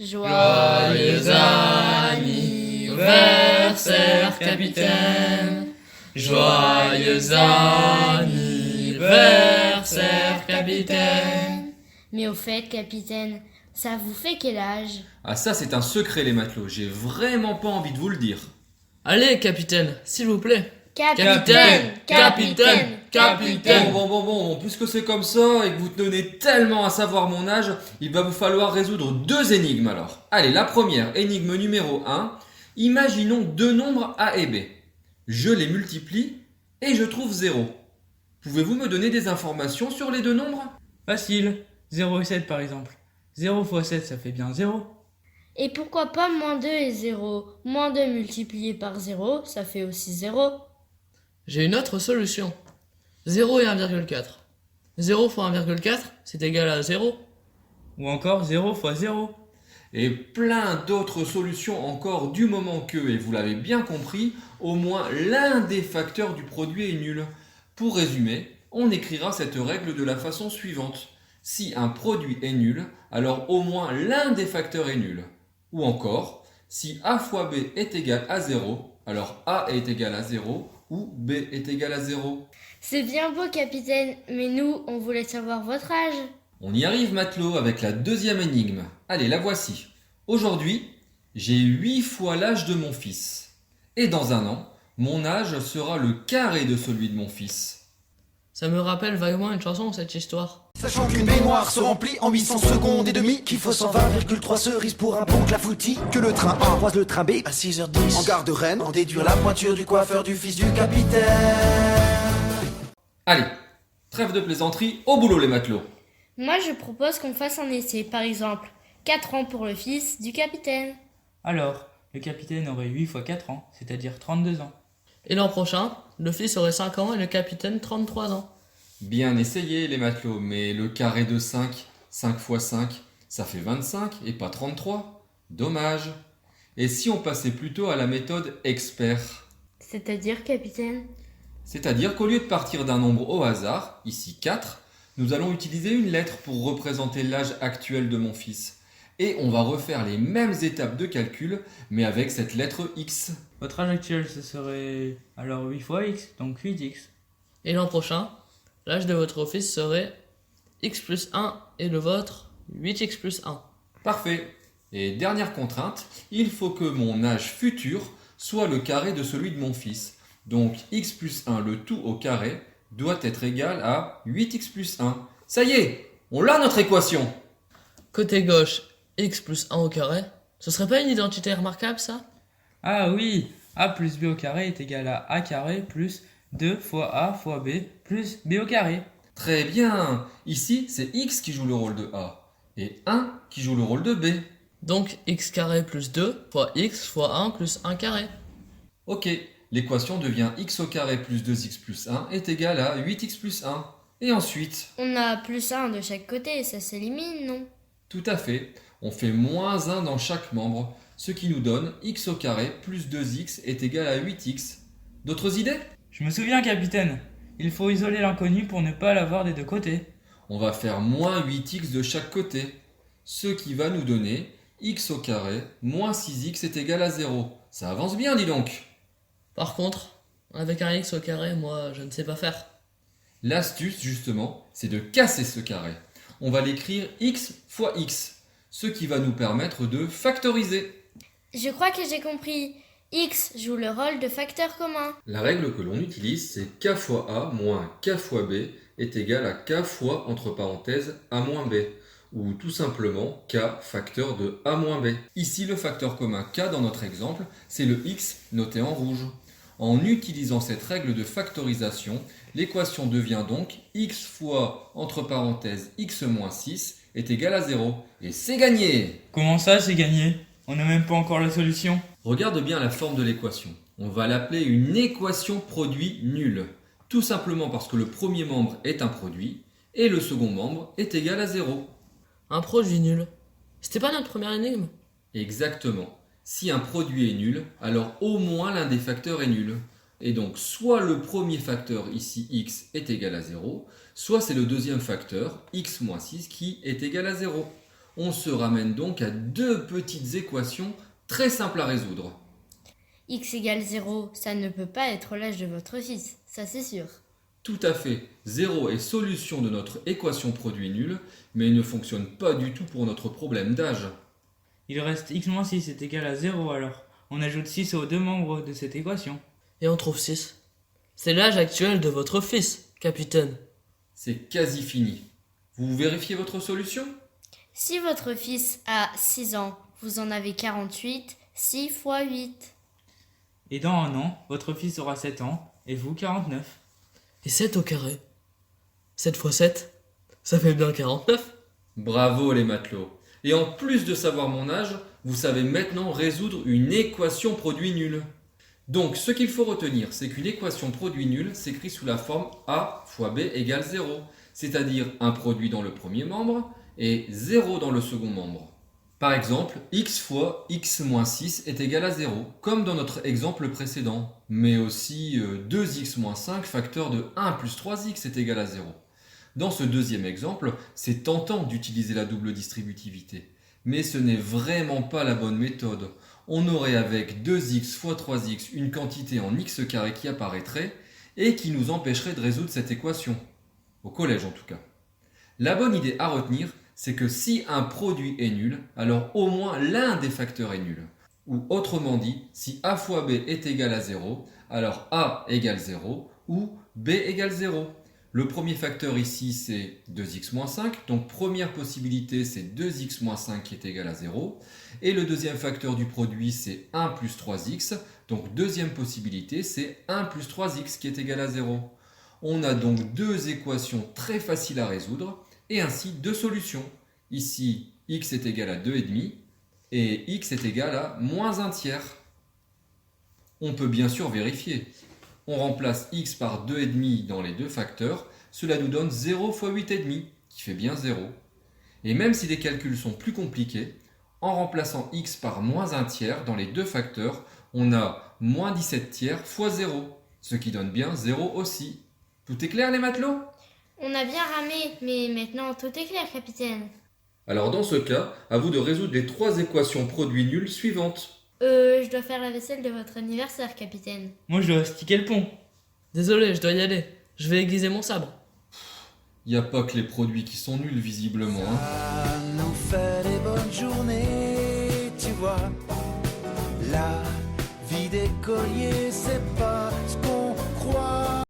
Joyeux anniversaire, capitaine. Joyeux anniversaire, capitaine. Mais au fait, capitaine, ça vous fait quel âge? Ah ça c'est un secret les matelots, j'ai vraiment pas envie de vous le dire. Allez, capitaine, s'il vous plaît. Capitaine, capitaine, capitaine. Bon, puisque c'est comme ça et que vous tenez tellement à savoir mon âge, il va vous falloir résoudre deux énigmes alors. Allez, la première, énigme numéro 1. Imaginons deux nombres A et B. Je les multiplie et je trouve 0. Pouvez-vous me donner des informations sur les deux nombres? Facile, 0 et 7 par exemple. 0 fois 7 ça fait bien 0. Et pourquoi pas moins 2 et 0? Moins 2 multiplié par 0, ça fait aussi 0. J'ai une autre solution. 0 et 1,4. 0 fois 1,4, c'est égal à 0. Ou encore 0 fois 0. Et plein d'autres solutions encore du moment que, et vous l'avez bien compris, au moins l'un des facteurs du produit est nul. Pour résumer, on écrira cette règle de la façon suivante. Si un produit est nul, alors au moins l'un des facteurs est nul. Ou encore, si A fois B est égal à 0, alors A est égal à 0 ou B est égal à 0. C'est bien beau, capitaine, mais nous, on voulait savoir votre âge. On y arrive matelot avec la deuxième énigme. Allez, la voici. Aujourd'hui, j'ai 8 fois l'âge de mon fils. Et dans un an, mon âge sera le carré de celui de mon fils. Ça me rappelle vaguement une chanson, cette histoire. Sachant qu'une baignoire se remplit en 800 secondes et demie, qu'il faut 120,3 cerises pour un bon clafoutis, que le train A croise le train B à 6h10 en gare de Rennes, en déduire la pointure du coiffeur du fils du capitaine. Allez, trêve de plaisanterie, au boulot les matelots. Moi, je propose qu'on fasse un essai, par exemple, 4 ans pour le fils du capitaine. Alors, le capitaine aurait 8 fois 4 ans, c'est-à-dire 32 ans. Et l'an prochain, le fils aurait 5 ans et le capitaine 33 ans. Bien essayé les matelots, mais le carré de 5, 5 fois 5, ça fait 25 et pas 33. Dommage. Et si on passait plutôt à la méthode expert? C'est-à-dire, capitaine? C'est-à-dire qu'au lieu de partir d'un nombre au hasard, ici 4, nous allons utiliser une lettre pour représenter l'âge actuel de mon fils. Et on va refaire les mêmes étapes de calcul, mais avec cette lettre X. Votre âge actuel ce serait alors 8 fois x, donc 8x. Et l'an prochain, l'âge de votre fils serait x plus 1 et le vôtre 8x plus 1. Parfait. Et dernière contrainte, il faut que mon âge futur soit le carré de celui de mon fils. Donc x plus 1 le tout au carré doit être égal à 8x plus 1. Ça y est, on l'a notre équation. Côté gauche, x plus 1 au carré. Ce serait pas une identité remarquable ça? Ah oui, a plus b au carré est égal à a carré plus 2 fois a fois b plus b au carré. Très bien. Ici, c'est x qui joue le rôle de a et 1 qui joue le rôle de b. Donc x carré plus 2 fois x fois 1 plus 1 carré. Ok, l'équation devient x au carré plus 2x plus 1 est égal à 8x plus 1. Et ensuite, On a plus 1 de chaque côté, ça s'élimine, non? tout à fait, on fait moins 1 dans chaque membre, ce qui nous donne x au carré plus 2x est égal à 8x. D'autres idées? Je me souviens, capitaine. Il faut isoler l'inconnu pour ne pas l'avoir des deux côtés. On va faire moins 8x de chaque côté, ce qui va nous donner x au carré moins 6x est égal à 0. Ça avance bien, dis donc. Par contre, avec un x au carré, moi je ne sais pas faire. L'astuce, justement, c'est de casser ce carré. On va l'écrire x fois x, ce qui va nous permettre de factoriser. Je crois que j'ai compris. X joue le rôle de facteur commun. La règle que l'on utilise, c'est k fois a moins k fois b est égal à k fois, entre parenthèses, a moins b, ou tout simplement k facteur de a moins b. Ici, le facteur commun k dans notre exemple, c'est le x noté en rouge. En utilisant cette règle de factorisation, l'équation devient donc x fois, entre parenthèses, x moins 6 est égal à 0. Et c'est gagné! Comment ça, c'est gagné? On n'a même pas encore la solution. Regarde bien la forme de l'équation. On va l'appeler une équation produit nul. Tout simplement parce que le premier membre est un produit et le second membre est égal à 0. Un produit nul. C'était pas notre première énigme? Exactement. Si un produit est nul, alors au moins l'un des facteurs est nul. Et donc soit le premier facteur ici x est égal à 0, soit c'est le deuxième facteur x moins 6 qui est égal à 0. On se ramène donc à deux petites équations très simples à résoudre. X égale 0, ça ne peut pas être l'âge de votre fils, ça c'est sûr. Tout à fait, 0 est solution de notre équation produit nul, mais il ne fonctionne pas du tout pour notre problème d'âge. Il reste x-6 est égal à 0 alors. On ajoute 6 aux deux membres de cette équation. Et on trouve 6. C'est l'âge actuel de votre fils, capitaine. C'est quasi fini. Vous vérifiez votre solution? Si votre fils a 6 ans, vous en avez 48, 6 fois 8. Et dans un an, votre fils aura 7 ans, et vous 49. Et 7 au carré. 7 fois 7, ça fait bien 49. Bravo les matelots. Et en plus de savoir mon âge, vous savez maintenant résoudre une équation produit nul. Donc ce qu'il faut retenir, c'est qu'une équation produit nul s'écrit sous la forme A fois B égale 0, c'est-à-dire un produit dans le premier membre et 0 dans le second membre. Par exemple, x fois x-6 est égal à 0, comme dans notre exemple précédent, mais aussi 2x-5 facteur de 1 plus 3x est égal à 0. Dans ce deuxième exemple, c'est tentant d'utiliser la double distributivité, mais ce n'est vraiment pas la bonne méthode. On aurait avec 2x fois 3x une quantité en x carré qui apparaîtrait et qui nous empêcherait de résoudre cette équation, au collège en tout cas. La bonne idée à retenir, c'est que si un produit est nul, alors au moins l'un des facteurs est nul. Ou autrement dit, si a fois b est égal à 0, alors a égale 0 ou b égale 0. Le premier facteur ici c'est 2x-5, donc première possibilité c'est 2x-5 qui est égal à 0. Et le deuxième facteur du produit c'est 1 plus 3x, donc deuxième possibilité c'est 1 plus 3x qui est égal à 0. On a donc deux équations très faciles à résoudre et ainsi deux solutions. Ici x est égal à 2,5 et x est égal à moins 1 tiers. On peut bien sûr vérifier. On remplace x par 2,5 dans les deux facteurs, cela nous donne 0 fois 8,5, qui fait bien 0. Et même si les calculs sont plus compliqués, en remplaçant x par moins 1 tiers dans les deux facteurs, on a moins 17 tiers fois 0, ce qui donne bien 0 aussi. Tout est clair les matelots? On a bien ramé, mais maintenant tout est clair, capitaine. Alors dans ce cas, à vous de résoudre les trois équations produits nuls suivantes. Je dois faire la vaisselle de votre anniversaire, capitaine. Moi je dois sticker le pont. Désolé, je dois y aller. Je vais aiguiser mon sabre. Il n'y a pas que les produits qui sont nuls visiblement. Ça nous fait des bonnes journées, tu vois. La vie d'écolier, c'est pas